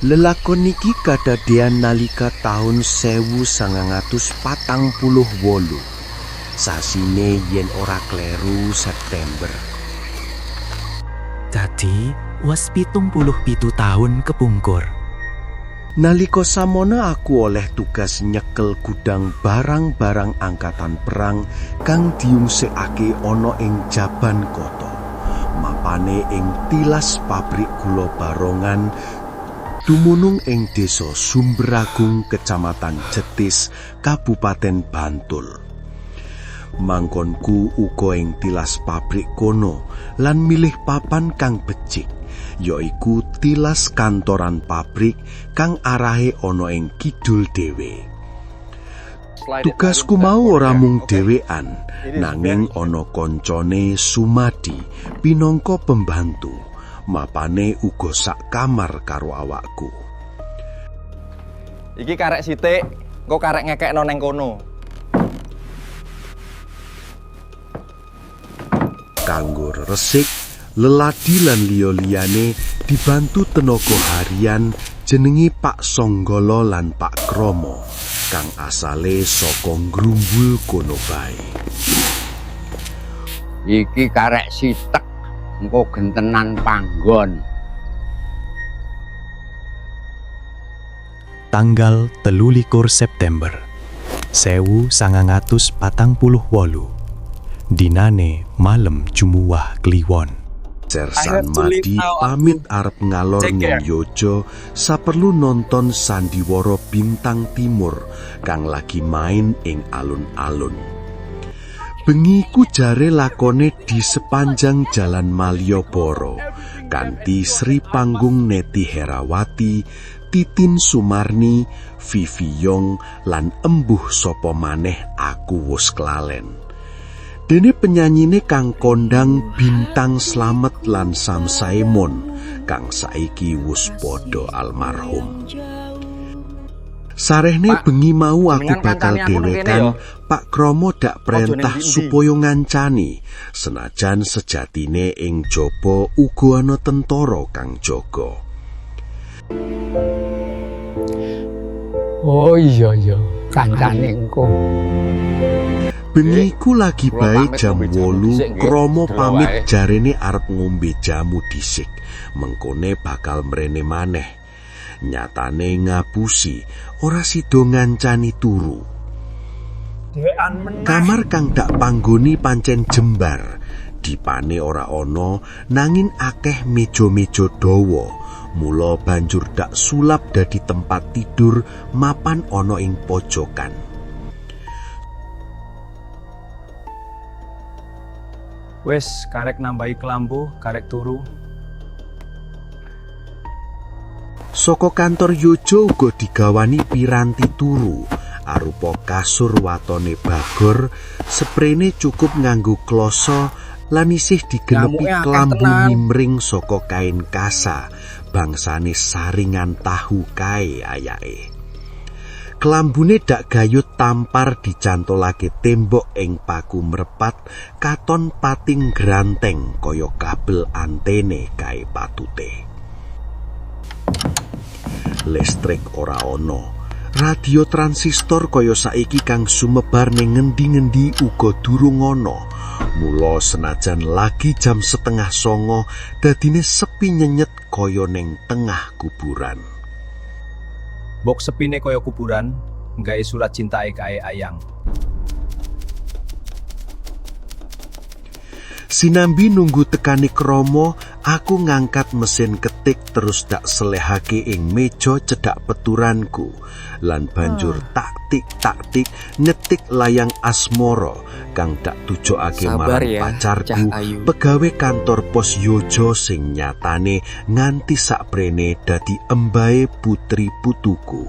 Lelakon niki kadadean nalika taun 1948. Sasine yen ora kleru September. Dadi wis 77 taun kepungkur. Nalika samono aku oleh tugas nyekel gudang barang-barang angkatan perang kang diungsikake ana ing Jaban Koto. Mapane ing tilas pabrik gula Barongan dumunung ing Desa Sumberagung, Kecamatan Jetis, Kabupaten Bantul. Mangkonku uga ing tilas pabrik kono lan milih papan kang becik, yaiku tilas kantoran pabrik kang arahe ana ing kidul dhewe. Tugasku mau ora mung dhewean, nanging ana koncone Sumadi pinangka pembantu. Mapane uga sak kamar karo awakku. Iki karek sithik, engko karek ngekekno nang kono. Kanggo resik, leladi lan liya-liyane dibantu tenaga harian jenengi Pak Songgolo lan Pak Kromo kang asale saka Ngrumbul kono bae. Iki karek sitek engko gentenan panggon. Tanggal 23 September 1948. Dinane malem Jumuwah Kliwon. Sersan Madi pamit arep ngalor ning Yojo saperlu nonton Sandiwara Bintang Timur kang lagi main ing alun-alun. Bengi ku jare lakone di sepanjang Jalan Malioboro kanthi Sri Panggung Neti Herawati, Titin Sumarni, Vivi Yong lan embuh sapa maneh aku wus klalen. Dene penyanyine kang kondang Bintang Slamet lan Sam Saemon kang saiki wus padha almarhum. Sarehne bengi mau aku bakal dhewekan, Pak Kromo dak perintah supaya ngancani, senajan sejatine ing jaba uga ana tentara kang jaga. Oh iya, kancane engko. Bengiku lagi bae jam 8, Kromo pamit jarene arep ngombe jamu dhisik, mengkone bakal mrene maneh. Nyatane ngapusi, ora sida ngancani turu. Kamar kang dak panggoni pancen jembar, dipane ora ana, nanging akeh meja-meja dawa. Mula banjur dak sulap dadi tempat tidur mapan ana ing pojokan. Wes karek nambahi kelambu, karek turu. Saka kantor Yojo uga digawani piranti turu, arupa kasur watone bagor, sprene cukup nganggo kloso lan isih digenepi kelambu mimring saka kain kasa, bangsane saringan tahu kae ayake. Kelambune dak gayut tampar dicantolake tembok ing paku mrepat katon pating granteng kaya kabel antene kae patute. Listrik ora ana. Radio transistor kaya saiki kang sumebar ning ngendi-ngendi uga durung ana. Mula senajan lagi jam 8:30 dadine sepi nyenyet kaya ning tengah kuburan. Bok sepine kaya kuburan, nggawe surat cintae kae Ayang. Sinambi nunggu tekani Kromo, aku ngangkat mesin ketik terus dak selehake ing meja cedhak peturanku lan banjur taktik ngetik layang asmara kang dak tujokake marang pacarku, pegawe kantor pos Yojo sing nyatane nganti sakprene dadi embahe putri putuku.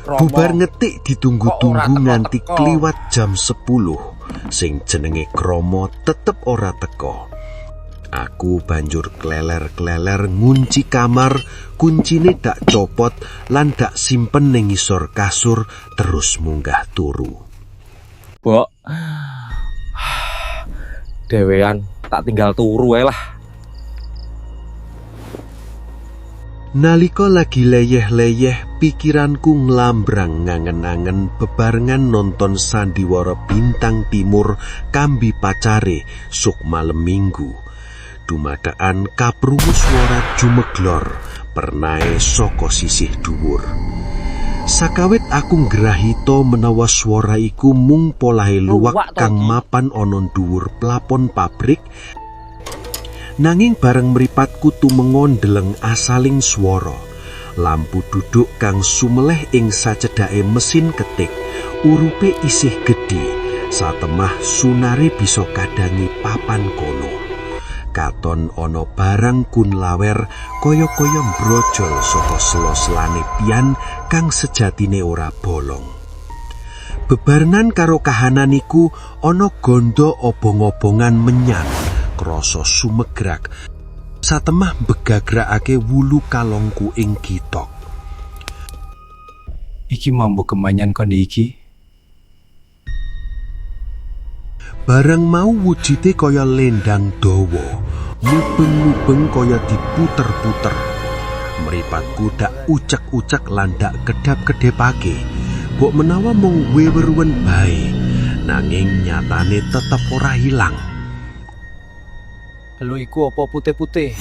Bubar ngetik ditunggu-tunggu nganti kliwat jam 10. Sing jenenge Kromo tetep ora teko. Aku banjur kleler-kleler ngunci kamar, kuncine dak copot lan dak simpen ning ngisor kasur terus munggah turu. Bok. Dewean tak tinggal turu ae lah. Nalika lagi leyeh-leyeh, pikiranku nglambrang ngangen-angen bebarengan nonton sandiwara Bintang Timur kambi pacare suk malem Minggu. Dumadaan kaprungu swara jumeglor pernae saka sisih dhuwur. Sakawit aku ngrahita menawa swara iku mung polahe luwak kang mapan ana dhuwur plafon pabrik. Nanging bareng mripatku tumenga ndeleng asaling swara. Lampu duduk kang sumeleh ing sacedhake mesin ketik, urupe isih gedhe, satemah sunare bisa kadangi papan kono. Katon ana barang kunlawer kaya-kaya mbrojol saka sela-selane pian kang sejatine ora bolong. Bebarengan karo kahanan iku ana gondo obong-obongan menyan, krasa sumegrak, satemah begagrakake wulu kalongku ing gitok. Iki mambu kemanyan konde iki. Barang mau wujude kaya lendang dawa, mubeng-mubeng kaya diputer-puter. Mripatku dak ucek-ucek lan dak kedap-kedhepake. Mbok menawa mung weweruwen bae, nanging nyatane tetep ora hilang. Lho iku apa putih-putih?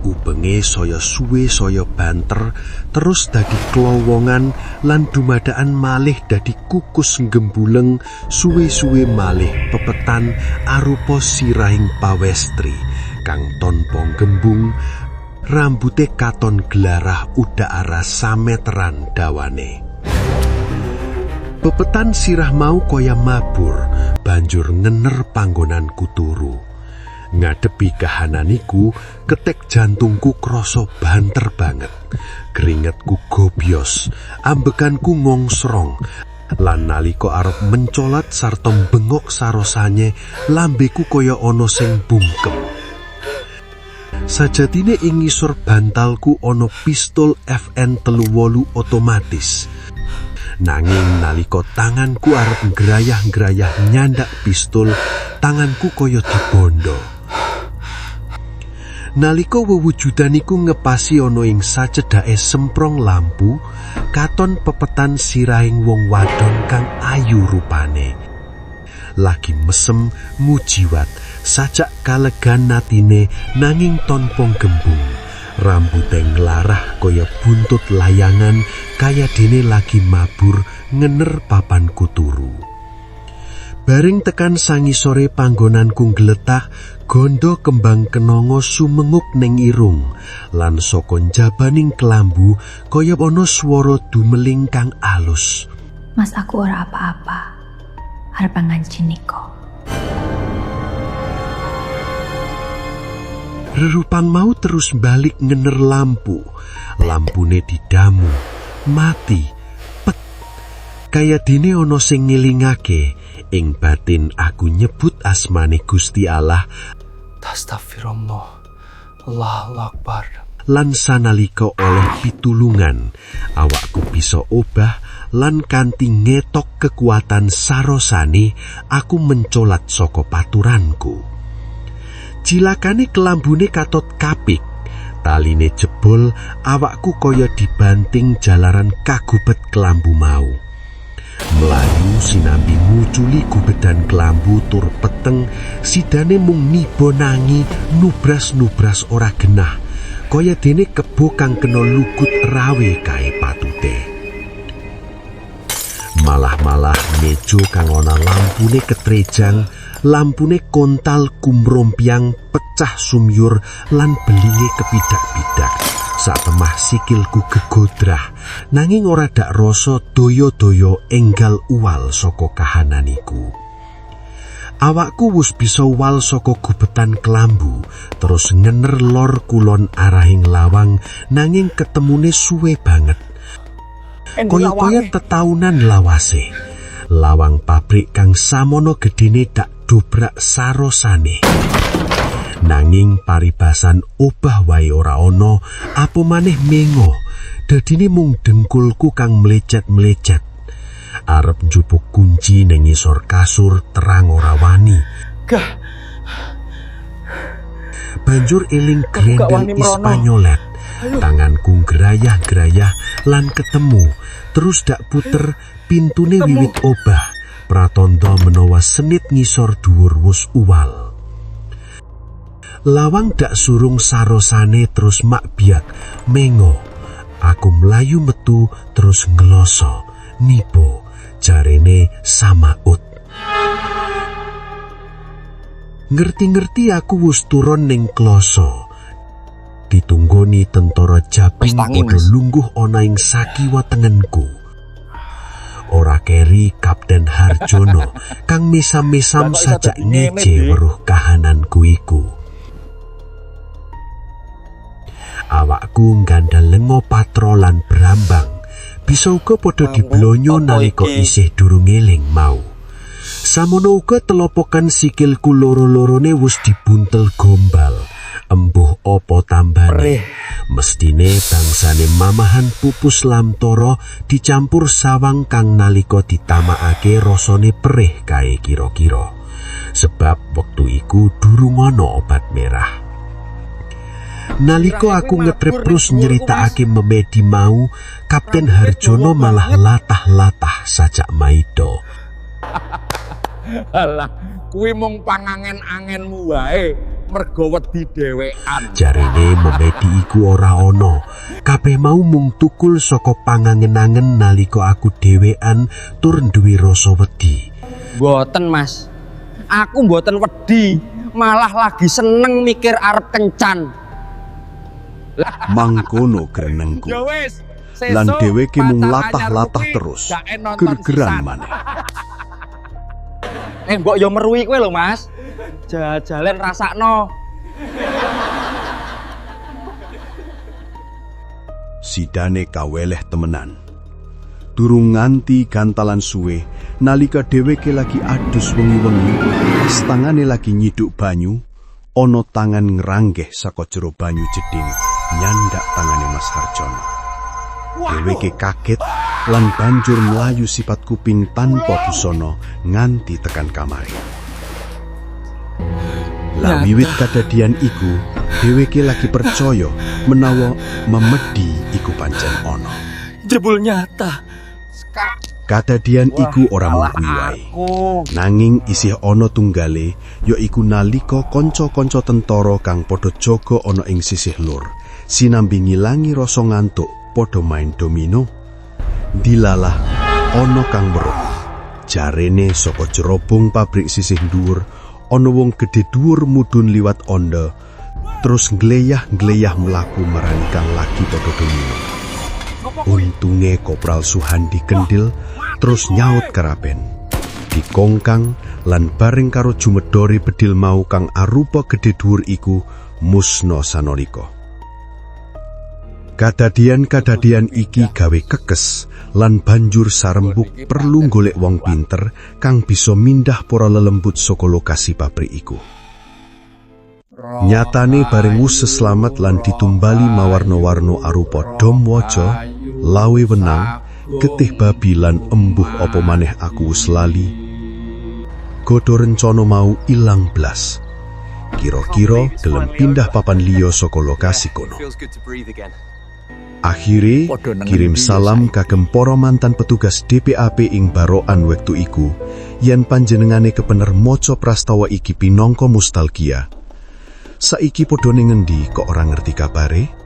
Ubenge saya suwe saya banter, terus dadi klowongan lan dumadaan malih dadi kukus gembuleng, suwe-suwe malih pepetan arupa sirahing pawestri kang tanpa gembung, rambute katon glarah udakara sameteran dawane. Pepetan sirah mau kaya mabur, banjur ngener panggonanku turu. Ngadepi kahananiku, ketek jantungku krasa banter banget. Keringetku gobyos, ambekanku ngongsrong. Lan nalika arep mencolat sarta bengok sarosane, lambeku kaya ana sing bungkem. Sajatine ing ngisor bantalku ana pistol FN38 otomatis. Nanging nalika tanganku arep ngrayah-ngrayah nyandak pistol, tanganku kaya dibondo. Nalika wewujudan iku ngepasi ana ing sacedhake semprong lampu, katon pepetan sirahing wong wadon kang ayu rupane. Lagi mesem ngujiwat, sajak kalegan natine nanging tanpa gembung. Rambute nglarah kaya buntut layangan, kaya dene lagi mabur ngener papanku turu. Bareng tekan sangisore panggonanku ngletah, gondo kembang kenanga sumenguk ning irung, lan saka njabaning kelambu kaya ana swara dumeling kang alus. Mas, aku ora apa-apa. Arep pangancin niko. Rerupang mau terus balik ngener lampu. Lampune didamu, mati, pet. Kaya dene ana sing ngelingake. Ing batin aku nyebut asmane Gusti Allah. Astagfirullah. Allahu Akbar. Lan sanalika oleh pitulungan, awakku bisa obah lan kanthi ngetok kekuatan sarosane, aku mencolat saka paturanku. Cilakane kelambune katot kapik, taline jebol, awakku kaya dibanting jalaran kagubet kelambu mau. Melayu sinambi nguculi gubedan kelambu tur peteng, sidane mung niba nangi nubras-nubras ora genah, kaya dene kebo kang kena lugut rawe kae patute. Malah-malah meja kang ana lampune ketrejang, lampune kontal kumrompiang pecah sumyur lan belinge kepidak-pidak. Satemah sikilku gegodrah, nanging ora dak rasa doyo-doyo enggal uwal saka kahananiku. Awakku wis bisa uwal saka gubetan kelambu, terus ngener lor kulon arahing lawang, nanging ketemune suwe banget. Kaya-kaya tetaunan lawase. Lawang pabrik kang samono gedene dak dobrak sarosane. Nanging paribasan obah wae ora ana, apa maneh mengo. Dadine mung dengkulku kang mlecet-mlecet. Arep njupuk kunci ning ngisor kasur terang ora wani. banjur eling Aku gak grendel wani merono. Ispanyolet. Tanganku gerayah-gerayah lan ketemu, terus dak puter pintune wiwit obah. Pratandha menawa senit ngisor dhuwur wus uwal. Lawang dak surung sarosane terus mak biak mengo. Aku melayu metu terus ngeloso nipo jarene Samaut. Ngerti-ngerti aku wus turun ning kloso. Ditunggoni tentara Japing Wis tangi, padha Mas. lungguh ana ing sakiwa tengenku. Ora keri Kapten Harjono kang misam-misam Lah kok iso sajak dadi ngemet, ngece Dik? weruh kahananku iku. Awakku ngandhal lengo patrolan berambang. Bisa uga padha diblonyo apa nalika iki? isih durung eling mau. Samono uga telopokan sikilku loro-lorone wis dibuntel gombal. Embuh opo tambane. Perih. Mestine bangsane mamahan pupus lamtoro dicampur sawang kang nalika ditamakake rasane perih kae kira-kira. Sebab wektu iku durung ana obat merah. Nalika aku ngetreprus nyeritakake memedi mau, Kapten Harjono malah latah-latah sajak maido. Alah, kuwi mung pangangen-angenmu wae, mergo wedi dhewekan. Jarene memedi iku ora ana. Kabeh mau mung tukul saka pangangen-angen nalika aku dhewean tur duwe rasa wedi. Mboten, Mas. Aku mboten wedi, malah lagi seneng mikir arep kencan. Mangkono grenengku. Ya wis, Lan sesuk dheweke mung pacar latah-latah anyarku ki terus, gak nonton gergeran sisan. maneh. Mbok yo meruhi kowe lho, Mas. Jajalen rasakno. Sidane kaweleh temenan. Durung nganti gantalan suwe, nalika dheweke lagi adus wengi-wengi, pas tangane lagi nyiduk banyu, ana tangan ngranggeh saka jero banyu jeding nyandak tangane Mas Harjono. Dheweke kaget lan banjur melayu sipat kuping tanpa busana nganti tekan kamare. Lah wiwit kadadian iku, dheweke lagi percaya menawa memedi iku pancen ana. Jebul nyata. Kadadian iku ora mung kuwi wae. Nanging isih ana tunggale, yaiku nalika kanca-kanca tentara kang padha jaga ana ing sisih lor, sinambi ngilangi rasa ngantuk padha main domino. Dilalah ana kang weruh. Jarene saka jerobong pabrik sisih dhuwur, ana wong gedhe dhuwur mudhun liwat onda, terus ngleyah-ngleyah mlaku marani kang lagi padha domino. Untunge Kopral Suhandi kendil terus nyaut kerapen. Dikongkang lan bareng karo jumedore bedil mau kang arupa gedhe dhuwur iku musna sanalika. Kadadian-kadadian iki gawe kekes lan banjur sarembuk perlu golek wong pinter kang bisa mindah para lelembut saka lokasi pabrik iku. Nyatane bareng wus selamat lan ditumbali mawarna-warna arupa dom waja, lawe wenang, getih babi lan embuh apa maneh aku wis lali. Godho rencana mau ilang blas. Kira-kira gelem pindah papan liya saka lokasi kono. Akhire kirim salam kagem para mantan petugas DPAP ing Barokan wektu iku, yen panjenengane kepener maca prastawa iki pinangka mustalgia. Saiki padha ning ngendi kok ora ngerti kabare?